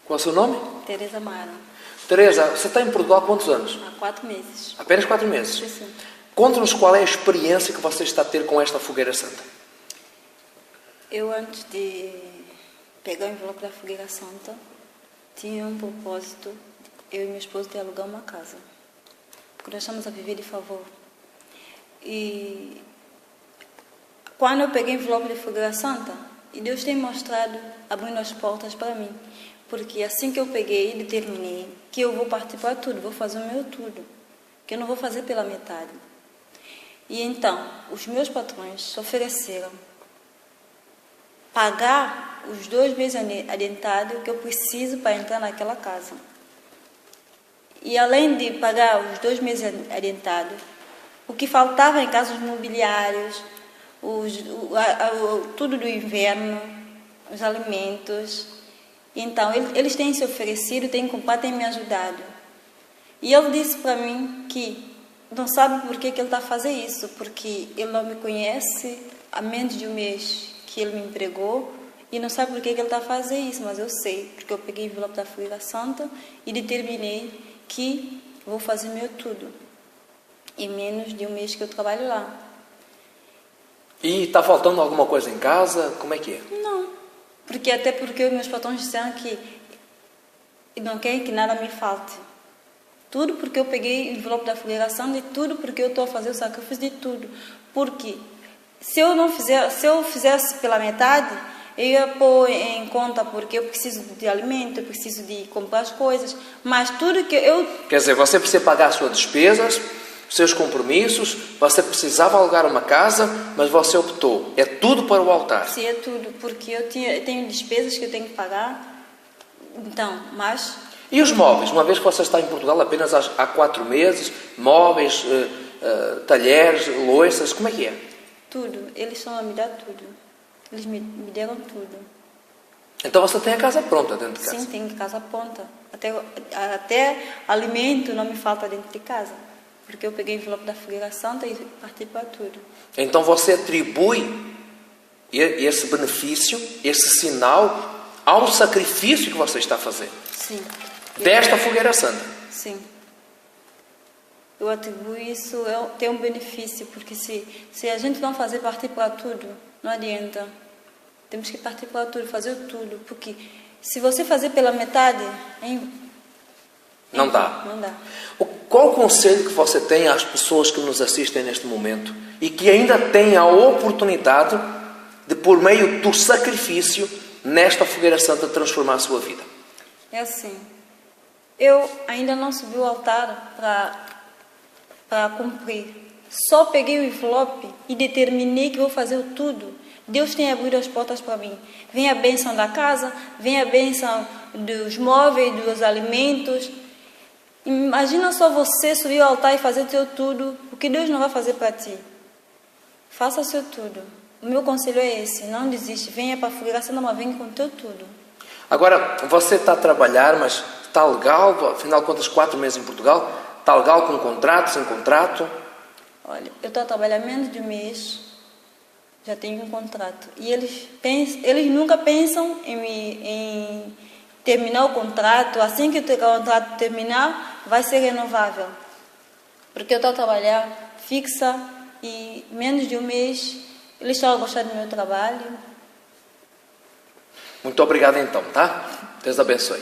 Qual é o seu nome? Teresa Mara. Teresa, você está em Portugal há quantos anos? Há 4 meses. Apenas 4 meses? Sim. Conte-nos qual é a experiência que você está a ter com esta fogueira santa. Eu, antes de pegar o envelope da Fogueira Santa, tinha um propósito, eu e meu esposo, de alugar uma casa. Porque nós estamos a viver de favor. E quando eu peguei o envelope da Fogueira Santa, e Deus tem mostrado, abrindo as portas para mim. Porque assim que eu peguei e determinei que eu vou partir para tudo, vou fazer o meu tudo. Que eu não vou fazer pela metade. E então, os meus patrões se ofereceram pagar os 2 meses adiantados que eu preciso para entrar naquela casa. E além de pagar os 2 meses adiantados, o que faltava em casa, os mobiliários, tudo do inverno, os alimentos. Então, eles têm se oferecido, têm comprado, têm me ajudado. E ele disse para mim que não sabe por que ele está a fazer isso, porque ele não me conhece há menos de um mês que ele me empregou e não sabe por que ele está a fazer isso, mas eu sei, porque eu peguei o envelope da Fogueira Santa e determinei que vou fazer meu tudo. Em menos de um mês que eu trabalho lá. E está faltando alguma coisa em casa? Como é que é? Não, até porque meus patrões disseram que não querem que nada me falte. Tudo porque eu peguei o envelope da Fogueira Santa e tudo porque eu estou a fazer o sacrifício de tudo. Porque se eu fizesse pela metade, eu ia pôr em conta porque eu preciso de alimento, eu preciso de comprar as coisas, mas tudo que eu... Quer dizer, você precisa pagar as suas despesas, seus compromissos, você precisava alugar uma casa, mas você optou. É tudo para o altar. Sim, é tudo, porque eu tenho despesas que eu tenho que pagar. Então, mas... E os móveis? Uma vez que você está em Portugal apenas há 4 meses, móveis, talheres, louças, como é que é? Tudo. Eles estão a me dar tudo. Eles me deram tudo. Então você tem a casa pronta dentro de casa? Sim, tenho casa pronta. Até alimento não me falta dentro de casa. Porque eu peguei o envelope da Fogueira Santa e parti para tudo. Então você atribui esse benefício, esse sinal, ao sacrifício que você está fazendo. Sim. Desta Fogueira Santa. Sim. Eu atribuo isso, tem um benefício, porque se a gente não fazer partir para tudo, não adianta. Temos que partir para tudo, fazer tudo, porque se você fazer pela metade, não dá. Não dá. Qual o conselho que você tem às pessoas que nos assistem neste momento e que ainda têm a oportunidade de, por meio do sacrifício, nesta Fogueira Santa, transformar a sua vida? É assim, eu ainda não subi o altar para cumprir. Só peguei o envelope e determinei que vou fazer tudo. Deus tem abrido as portas para mim. Vem a bênção da casa, vem a bênção dos móveis, dos alimentos. Imagina só você subir ao altar e fazer o teu tudo, o que Deus não vai fazer para ti. Faça o seu tudo. O meu conselho é esse, não desiste. Venha para a Fogueira Santa, mas venha com o teu tudo. Agora, você está a trabalhar, mas está legal, afinal de contas, 4 meses em Portugal, está legal com contrato, sem contrato? Olha, eu estou a trabalhar menos de um mês, já tenho um contrato. E eles nunca pensam em terminar o contrato. Assim que o contrato terminar, vai ser renovável. Porque eu estou a trabalhar fixa e menos de um mês, eles estão a gostar do meu trabalho. Muito obrigado então, tá? Deus abençoe.